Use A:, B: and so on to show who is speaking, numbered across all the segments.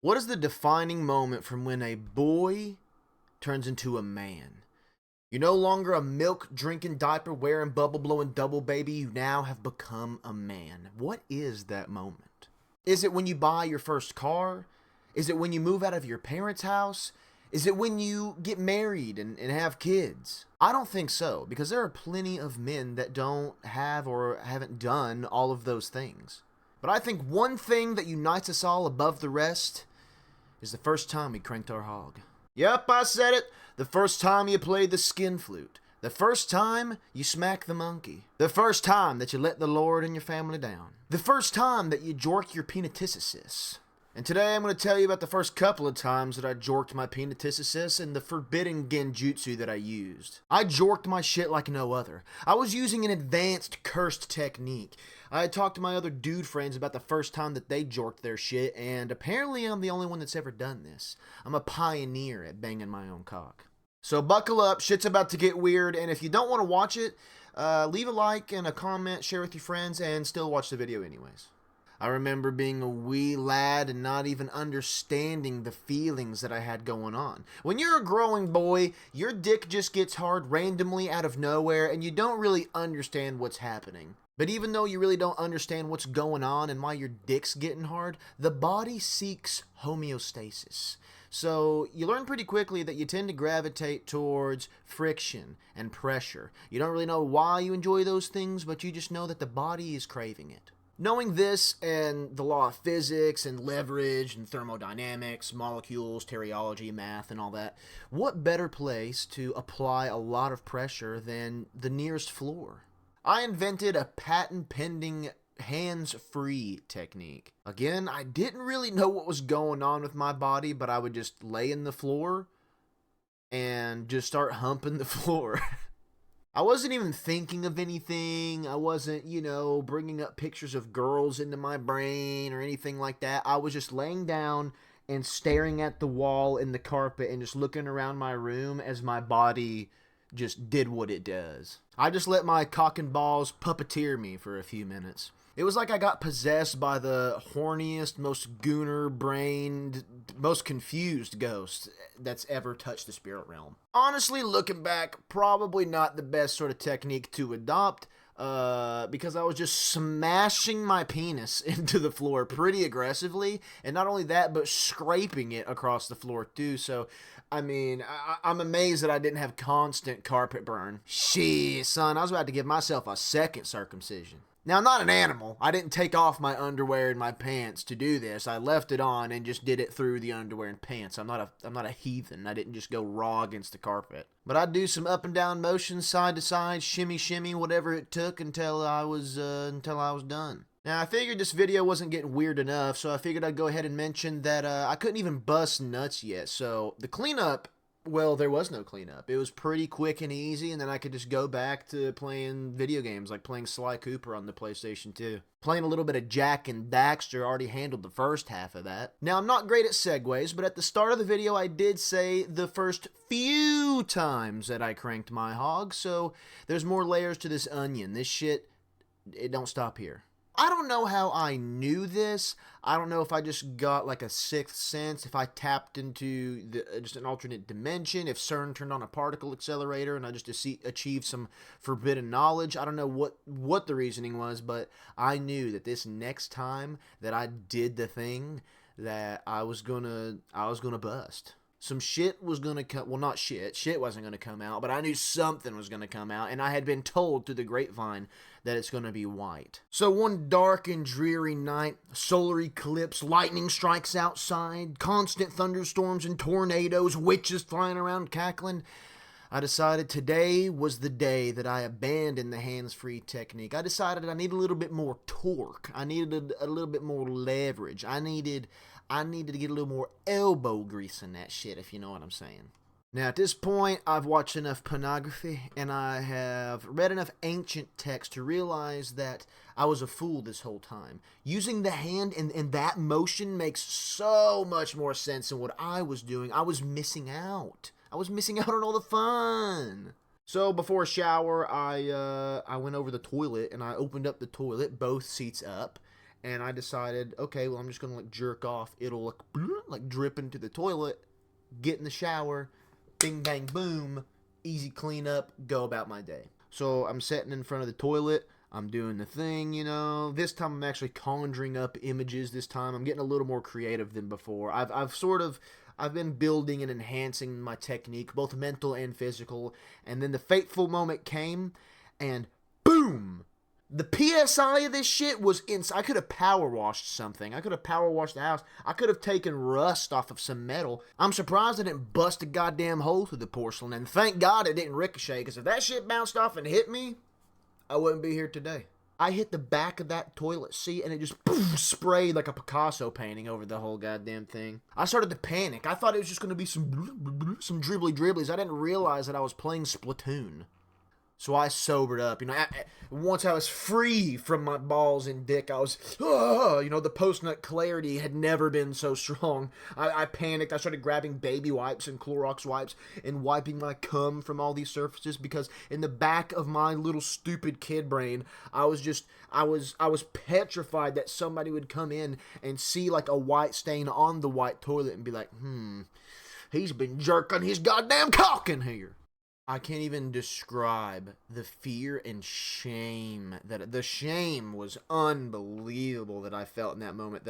A: What is the defining moment from when a boy turns into a man? You're no longer a milk drinking, diaper wearing, bubble blowing double baby. You now have become a man. What is that moment? Is it when you buy your first car? Is it when you move out of your parents' house? Is it when you get married and have kids? I don't think so, because there are plenty of men that don't have or haven't done all of those things. But I think one thing that unites us all above the rest is the first time we cranked our hog. Yep, I said it. The first time you played the skin flute. The first time you smacked the monkey. The first time that you let the Lord and your family down. The first time that you jorked your penitissus. And today I'm going to tell you about the first couple of times that I jorked my penitissus and the forbidden genjutsu that I used. I jorked my shit like no other. I was using an advanced cursed technique. I had talked to my other dude friends about the first time that they jorked their shit, and apparently I'm the only one that's ever done this. I'm a pioneer at banging my own cock. So buckle up, shit's about to get weird, and if you don't want to watch it, leave a like and a comment, share with your friends, and still watch the video anyways. I remember being a wee lad and not even understanding the feelings that I had going on. When you're a growing boy, your dick just gets hard randomly out of nowhere and you don't really understand what's happening. But even though you really don't understand what's going on and why your dick's getting hard, the body seeks homeostasis. So you learn pretty quickly that you tend to gravitate towards friction and pressure. You don't really know why you enjoy those things, but you just know that the body is craving it. Knowing this and the law of physics and leverage and thermodynamics, molecules, teleology, math, and all that, what better place to apply a lot of pressure than the nearest floor? I invented a patent-pending hands-free technique. Again, I didn't really know what was going on with my body, but I would just lay in the floor and just start humping the floor. I wasn't even thinking of anything. I wasn't, bringing up pictures of girls into my brain or anything like that. I was just laying down and staring at the wall and the carpet and just looking around my room as my body just did what it does. I just let my cock and balls puppeteer me for a few minutes. It was like I got possessed by the horniest, most gooner-brained, most confused ghost that's ever touched the spirit realm. Honestly, looking back, probably not the best sort of technique to adopt, because I was just smashing my penis into the floor pretty aggressively, and not only that, but scraping it across the floor too. So, I'm amazed that I didn't have constant carpet burn. Shit, son, I was about to give myself a second circumcision. Now, I'm not an animal. I didn't take off my underwear and my pants to do this. I left it on and just did it through the underwear and pants. I'm not a heathen. I didn't just go raw against the carpet. But I'd do some up and down motions, side to side, shimmy shimmy, whatever it took until I was done. Now, I figured this video wasn't getting weird enough, so I figured I'd go ahead and mention that I couldn't even bust nuts yet. So the cleanup, well, there was no cleanup. It was pretty quick and easy, and then I could just go back to playing video games, like playing Sly Cooper on the PlayStation 2. Playing a little bit of Jak and Daxter already handled the first half of that. Now, I'm not great at segues, but at the start of the video, I did say the first few times that I cranked my hog, so there's more layers to this onion. This shit, it don't stop here. I don't know how I knew this. I don't know if I just got like a sixth sense, if I tapped into just an alternate dimension, if CERN turned on a particle accelerator and I just achieved some forbidden knowledge. I don't know what the reasoning was, but I knew that this next time that I did the thing that I was gonna bust. Some shit was gonna come. Well, not shit. Shit wasn't gonna come out, but I knew something was gonna come out, and I had been told through the grapevine that it's gonna be white. So one dark and dreary night, solar eclipse, lightning strikes outside, constant thunderstorms and tornadoes, witches flying around cackling. I decided today was the day that I abandoned the hands-free technique. I decided I needed a little bit more torque. I needed a little bit more leverage. I needed to get a little more elbow grease in that shit, if you know what I'm saying. Now, at this point, I've watched enough pornography, and I have read enough ancient text to realize that I was a fool this whole time. Using the hand in that motion makes so much more sense than what I was doing. I was missing out. I was missing out on all the fun. So before a shower, I went over the toilet and I opened up the toilet, both seats up, And I decided, okay, well, I'm just gonna like jerk off. It'll like drip into the toilet, get in the shower, bing bang boom, easy cleanup, go about my day. So I'm sitting in front of the toilet. I'm doing the thing, you know. This time I'm actually conjuring up images. This time I'm getting a little more creative than before. I've been building and enhancing my technique, both mental and physical. And then the fateful moment came, and boom! The PSI of this shit was insane. I could have power washed something. I could have power washed the house. I could have taken rust off of some metal. I'm surprised I didn't bust a goddamn hole through the porcelain. And thank God it didn't ricochet, because if that shit bounced off and hit me, I wouldn't be here today. I hit the back of that toilet seat and it just poof, sprayed like a Picasso painting over the whole goddamn thing. I started to panic. I thought it was just going to be some dribbly dribblies. I didn't realize that I was playing Splatoon. So I sobered up. You know, once I was free from my balls and dick, I was, you know, the post-nut clarity had never been so strong. I panicked. I started grabbing baby wipes and Clorox wipes and wiping my cum from all these surfaces, because in the back of my little stupid kid brain, I was petrified that somebody would come in and see like a white stain on the white toilet and be like, he's been jerking his goddamn cock in here. I can't even describe the fear and shame the shame was unbelievable that I felt in that moment.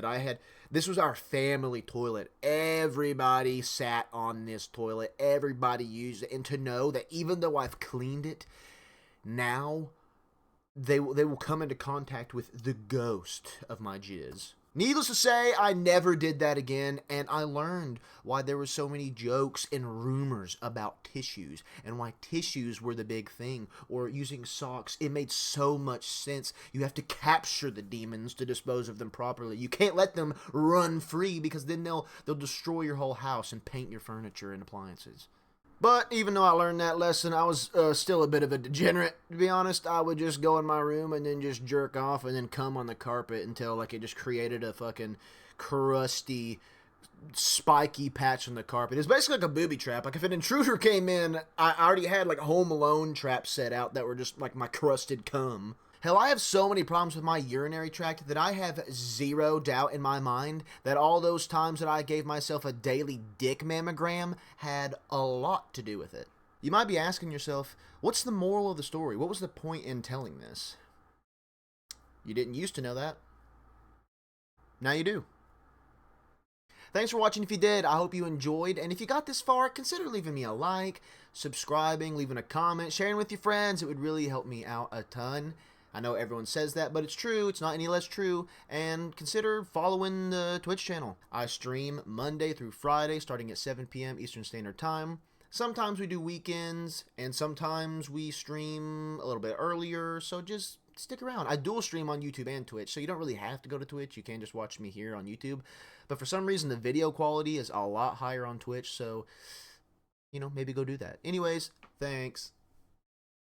A: This was our family toilet. Everybody sat on this toilet. Everybody used it. And to know that even though I've cleaned it, now they will come into contact with the ghost of my jizz. Needless to say, I never did that again, and I learned why there were so many jokes and rumors about tissues, and why tissues were the big thing, or using socks. It made so much sense. You have to capture the demons to dispose of them properly. You can't let them run free, because then they'll destroy your whole house and paint your furniture and appliances. But even though I learned that lesson, I was still a bit of a degenerate, to be honest. I would just go in my room and then just jerk off and then come on the carpet until like it just created a fucking crusty, spiky patch on the carpet. It's basically like a booby trap. Like if an intruder came in, I already had like Home Alone traps set out that were just like my crusted cum. Hell, I have so many problems with my urinary tract that I have zero doubt in my mind that all those times that I gave myself a daily dick mammogram had a lot to do with it. You might be asking yourself, what's the moral of the story? What was the point in telling this? You didn't used to know that. Now you do. Thanks for watching. If you did, I hope you enjoyed. And if you got this far, consider leaving me a like, subscribing, leaving a comment, sharing with your friends. It would really help me out a ton. I know everyone says that, but it's true. It's not any less true. And consider following the Twitch channel. I stream Monday through Friday, starting at 7 p.m. Eastern Standard Time. Sometimes we do weekends, and sometimes we stream a little bit earlier, so just stick around. I dual stream on YouTube and Twitch, so you don't really have to go to Twitch. You can just watch me here on YouTube. But for some reason, the video quality is a lot higher on Twitch, so, you know, maybe go do that. Anyways, thanks.